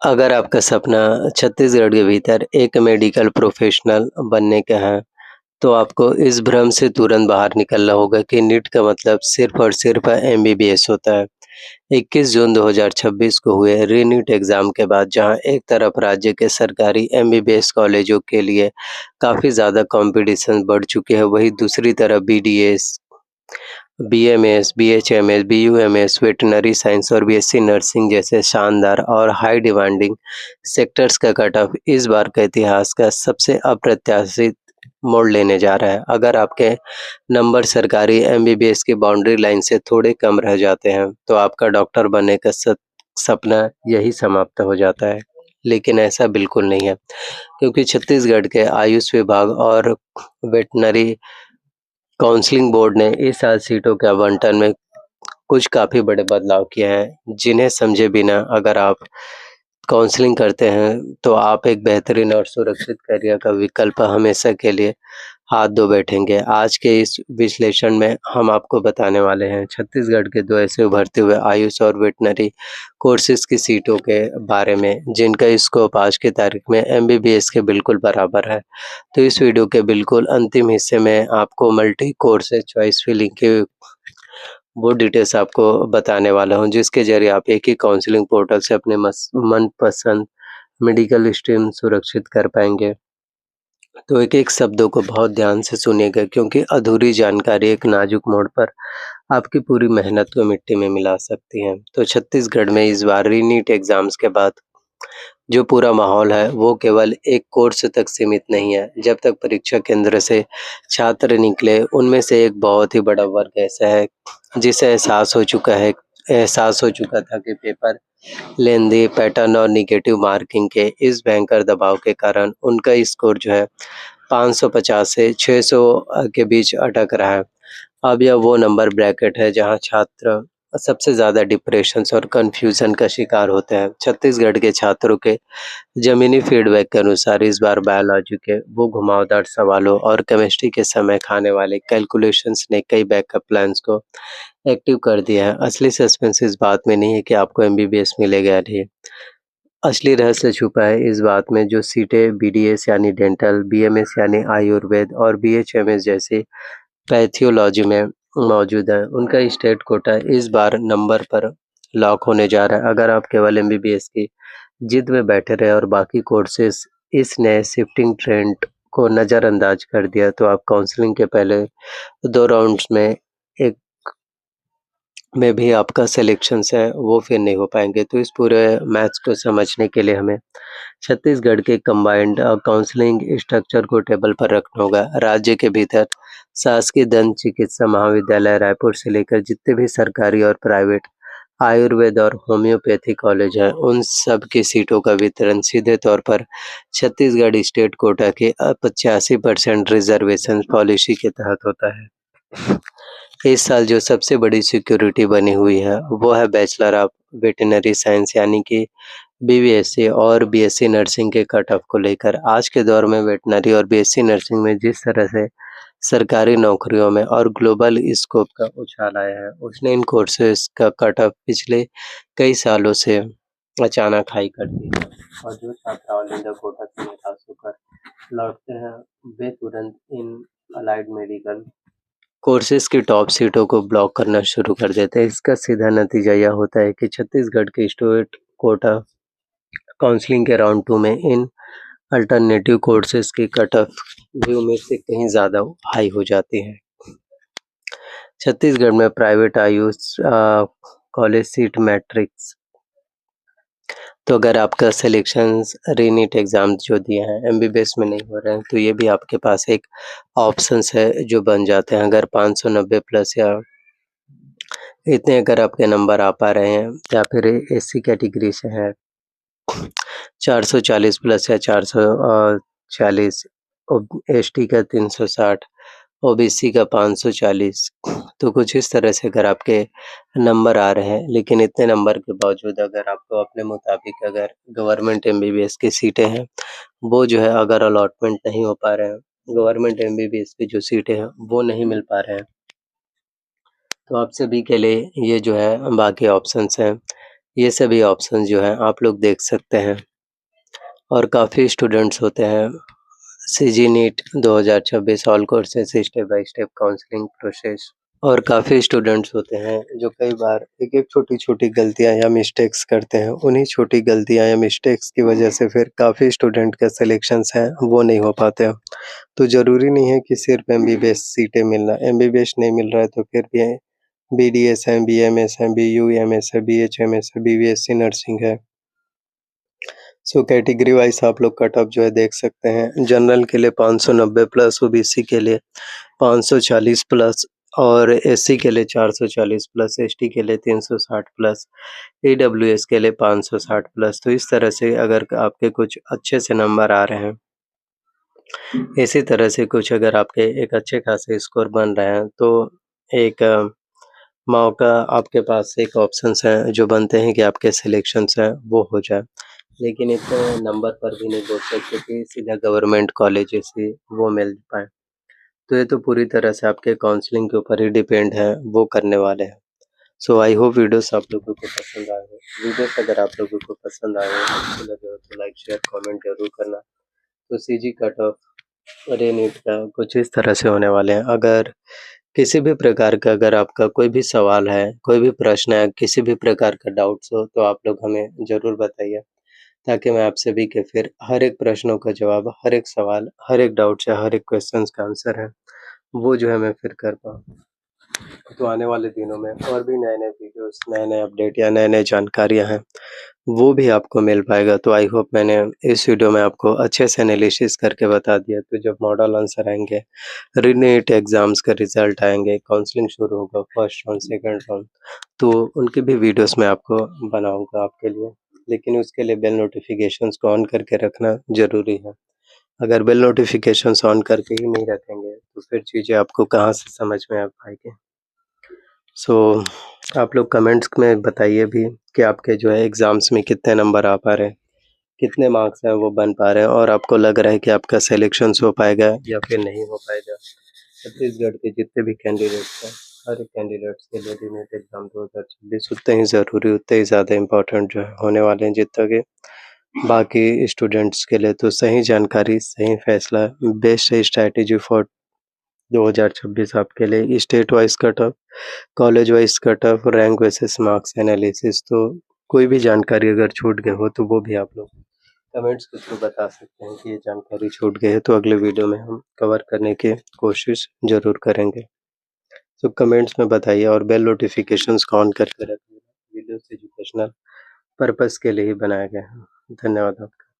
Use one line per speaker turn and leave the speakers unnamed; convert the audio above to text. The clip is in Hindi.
अगर आपका सपना छत्तीसगढ़ के भीतर एक मेडिकल प्रोफ़ेशनल बनने का है, तो आपको इस भ्रम से तुरंत बाहर निकलना होगा कि नीट का मतलब सिर्फ़ और सिर्फ़ एमबीबीएस होता है। 21 जून 2026 को हुए री-नीट एग्ज़ाम के बाद जहां एक तरफ राज्य के सरकारी एमबीबीएस कॉलेजों के लिए काफ़ी ज़्यादा कॉम्पिटिशन बढ़ चुके हैं, वहीं दूसरी तरफ BDS, BMS, BHMS, BUMS, veterinary science और बीएससी नर्सिंग जैसे शानदार और हाई डिमांडिंग सेक्टर्स का कट ऑफ इस बार के इतिहास का सबसे अप्रत्याशित मोड़ लेने जा रहा है। अगर आपके नंबर सरकारी एमबीबीएस की बाउंड्री लाइन से थोड़े कम रह जाते हैं, तो आपका डॉक्टर बनने का सपना यही समाप्त हो जाता है। लेकिन ऐसा बिल्कुल नहीं है, क्योंकि छत्तीसगढ़ के आयुष विभाग और वेटरनरी काउंसलिंग बोर्ड ने इस साल सीटों के आवंटन में कुछ काफ़ी बड़े बदलाव किए हैं, जिन्हें समझे बिना अगर आप काउंसलिंग करते हैं, तो आप एक बेहतरीन और सुरक्षित करियर का विकल्प हमेशा के लिए हाथ धो बैठेंगे। आज के इस विश्लेषण में हम आपको बताने वाले हैं छत्तीसगढ़ के 2 ऐसे उभरते हुए आयुष और वेटरनरी कोर्सेज़ की सीटों के बारे में, जिनका स्कोप आज की तारीख में एमबीबीएस के बिल्कुल बराबर है। तो इस वीडियो के बिल्कुल अंतिम हिस्से में आपको मल्टी कोर्सेज़ चॉइस फिलिंग की वो डिटेल्स आपको बताने वाला हूँ, जिसके ज़रिए आप एक ही काउंसलिंग पोर्टल से अपने मनपसंद मेडिकल स्ट्रीम सुरक्षित कर पाएँगे। तो एक-एक शब्दों को बहुत ध्यान से सुनिएगा, क्योंकि अधूरी जानकारी एक नाजुक मोड़ पर आपकी पूरी मेहनत को मिट्टी में मिला सकती है। तो छत्तीसगढ़ में इस बार री-नीट एग्ज़ाम्स के बाद जो पूरा माहौल है, वो केवल एक कोर्स तक सीमित नहीं है। जब तक परीक्षा केंद्र से छात्र निकले, उनमें से एक बहुत ही बड़ा वर्ग ऐसा है, जिसे एहसास हो चुका था कि पेपर लेंदी पैटर्न और नेगेटिव मार्किंग के इस भयंकर दबाव के कारण उनका स्कोर जो है 550 से 600 के बीच अटक रहा है। अब यह वो नंबर ब्रैकेट है जहां छात्र सबसे ज़्यादा डिप्रेशंस और कन्फ्यूज़न का शिकार होते हैं। छत्तीसगढ़ के छात्रों के ज़मीनी फीडबैक के अनुसार इस बार बायोलॉजी के वो घुमावदार सवालों और केमिस्ट्री के समय खाने वाले कैलकुलेशंस ने कई बैकअप प्लान्स को एक्टिव कर दिया है। असली सस्पेंस इस बात में नहीं है कि आपको एमबीबीएस मिलेगा या नहीं। असली रहस्य छुपा है इस बात में जो सीटें बीडीएस यानी डेंटल, बीएमएस यानी आयुर्वेद और बीएचएमएस जैसी पैथोलॉजी में मौजूद है। उनका स्टेट कोटा इस बार नंबर पर लॉक होने जा रहा है। अगर आप केवल एमबीबीएस की जिद में बैठे रहे और बाकी कोर्सेज इस नए शिफ्टिंग ट्रेंड को नज़रअंदाज कर दिया, तो आप काउंसलिंग के पहले 2 राउंड्स में एक में भी आपका सिलेक्शंस है, वो फिर नहीं हो पाएँगे। तो इस पूरे मैथ्स को समझने के लिए हमें छत्तीसगढ़ के कंबाइंड काउंसलिंग स्ट्रक्चर को टेबल पर रखना होगा। राज्य के भीतर शासकीय दंत चिकित्सा महाविद्यालय रायपुर से लेकर जितने भी सरकारी और प्राइवेट आयुर्वेद और होम्योपैथी कॉलेज हैं, उन सब की सीटों का वितरण सीधे तौर पर छत्तीसगढ़ स्टेट कोटा के 85% रिजर्वेशन पॉलिसी के तहत होता है। इस साल जो सबसे बड़ी सिक्योरिटी बनी हुई है, वो है बैचलर ऑफ वेटरनरी साइंस यानी कि बीवीएससी और बीएससी नर्सिंग के कट ऑफ को लेकर। आज के दौर में वेटरनरी और बीएससी नर्सिंग में जिस तरह से सरकारी नौकरियों में और ग्लोबल स्कोप का उछाल आया है, उसने इन कोर्सेज का कट ऑफ पिछले कई सालों से अचानक हाई कर दिया है। और जो छात्र ऑल इंडिया कोटा से निकास होकर लौटते हैं, वे तुरंत इन अलाइड मेडिकल कोर्सेज की टॉप सीटों को ब्लॉक करना शुरू कर देते हैं। इसका सीधा नतीजा यह होता है कि छत्तीसगढ़ के स्टेट कोटा काउंसलिंग के राउंड 2 में इन अल्टरनेटिव कोर्सेज की कट ऑफ भी उम्मीद से कहीं ज़्यादा हाई हो जाती है। छत्तीसगढ़ में private Ayush college seat matrix, तो अगर आपका सिलेक्शंस री-नीट एग्ज़ाम जो दिए हैं एमबीबीएस में नहीं हो रहे हैं, तो ये भी आपके पास एक ऑप्शंस है जो बन जाते हैं। अगर 590 प्लस या इतने अगर आपके नंबर आ पा रहे हैं, या फिर एससी कैटेगरी से हैं 440 प्लस या 440, एसटी का 360, ओबीसी का 540, तो कुछ इस तरह से अगर आपके नंबर आ रहे हैं, लेकिन इतने नंबर के बावजूद अगर आपको अपने मुताबिक अगर गवर्नमेंट एमबीबीएस की सीटें हैं, वो जो है अगर अलॉटमेंट नहीं हो पा रहे हैं, गवर्नमेंट एमबीबीएस की जो सीटें हैं वो नहीं मिल पा रहे हैं, तो आप सभी के लिए ये जो है बाकी ऑप्शंस हैं ये सभी ऑप्शन जो हैं आप लोग देख सकते हैं और काफ़ी स्टूडेंट्स होते हैं CG NEET 2026 all courses step by step counselling process और काफ़ी स्टूडेंट्स होते हैं जो कई बार एक-एक छोटी-छोटी गलतियाँ या मिस्टेक्स करते हैं। उन्हीं छोटी गलतियाँ या मिस्टेक्स की वजह से फिर काफ़ी स्टूडेंट का सिलेक्शंस हैं वो नहीं हो पाते हैं। तो ज़रूरी नहीं है कि सिर्फ़ एमबीबीएस सीटें मिलना एमबीबीएस नहीं मिल रहा है तो फिर भी बीडीएस है, बीएमएस है, बीयूएमएस है, बीएचएमएस है, बीबीएससी नर्सिंग है। सो कैटेगरी वाइज़ आप लोग कट ऑफ जो है देख सकते हैं। जनरल के लिए 590 प्लस, ओबीसी के लिए 540 प्लस और एससी के लिए 440 प्लस, एसटी के लिए 360 प्लस, ईडब्ल्यूएस के लिए 560 प्लस। तो इस तरह से अगर आपके कुछ अच्छे से नंबर आ रहे हैं, इसी तरह से कुछ अगर आपके एक अच्छे खासे स्कोर बन रहे हैं, तो एक मौका आपके पास एक ऑप्शंस हैं जो बनते हैं कि आपके सिलेक्शंस हैं वो हो जाए। लेकिन इतने नंबर पर भी नहीं बोल सकते कि सीधा गवर्नमेंट कॉलेजेस ही वो मिल पाएँ। तो ये तो पूरी तरह से आपके काउंसलिंग के ऊपर ही डिपेंड है, वो करने वाले हैं। सो आई होप वीडियोस आप लोगों को पसंद आए हों। वीडियोस अगर आप लोगों को पसंद आए हों, अच्छे लगे हो तो लाइक, शेयर, कमेंट ज़रूर करना। तो सीजी कट ऑफ अरे नीट का कुछ इस तरह से होने वाले हैं। अगर किसी भी प्रकार का अगर आपका कोई भी सवाल है, कोई भी प्रश्न है, किसी भी प्रकार का डाउट्स हो तो आप लोग हमें ज़रूर बताइए, ताकि मैं आप सभी के फिर हर एक प्रश्नों का जवाब, हर एक सवाल, हर एक डाउट्स या हर एक क्वेश्चन्स का आंसर है, वो जो है मैं फिर कर पाऊँ। तो आने वाले दिनों में और भी नए-नए वीडियोस, नए-नए अपडेट या नए-नए जानकारियाँ हैं, वो भी आपको मिल पाएगा। तो आई होप मैंने इस वीडियो में आपको अच्छे से एनालिसिस करके बता दिया। तो जब मॉडल आंसर आएँगे, रीनीट एग्ज़ाम्स का रिज़ल्ट आएँगे, काउंसलिंग शुरू होगा फर्स्ट राउंड, सेकंड राउंड, तो उनकी भी वीडियोस मैं आपको बनाऊँगा आपके लिए। लेकिन उसके लिए बेल नोटिफ़िकेशंस को ऑन करके रखना ज़रूरी है। अगर बेल नोटिफ़िकेशंस ऑन करके ही नहीं रखेंगे, तो फिर चीज़ें आपको कहाँ से समझ में आ पाएगी। सो आप लोग कमेंट्स में बताइए भी कि आपके जो है एग्ज़ाम्स में कितने नंबर आ पा रहे हैं, कितने मार्क्स हैं वो बन पा रहे हैं और आपको लग रहा है कि आपका सिलेक्शंस हो पाएगा या फिर नहीं हो पाएगा। छत्तीसगढ़ के जितने भी कैंडिडेट्स हैं, हर एक कैंडिडेट्स के लिए रीनीट एग्ज़ाम 2026 उतने ही ज़रूरी, उतने ही ज़्यादा इम्पोर्टेंट जो है होने वाले हैं जितना कि बाकी स्टूडेंट्स के लिए। तो सही जानकारी, सही फैसला, बेस्ट स्ट्रैटेजी फॉर 2026 आपके लिए state wise cut off, college wise cut off, rank basis marks analysis. तो कोई भी जानकारी अगर छूट गई हो तो वो भी आप लोग कमेंट्स के थ्रू बता सकते हैं कि ये जानकारी छूट गई है, तो अगले वीडियो में हम कवर करने की कोशिश ज़रूर करेंगे। तो कमेंट्स में बताइए और बेल नोटिफ़िकेशंस को ऑन करके रखिए। वीडियोज़ एजुकेशनल पर्पज़ के लिए ही बनाए गए हैं। धन्यवाद आपका।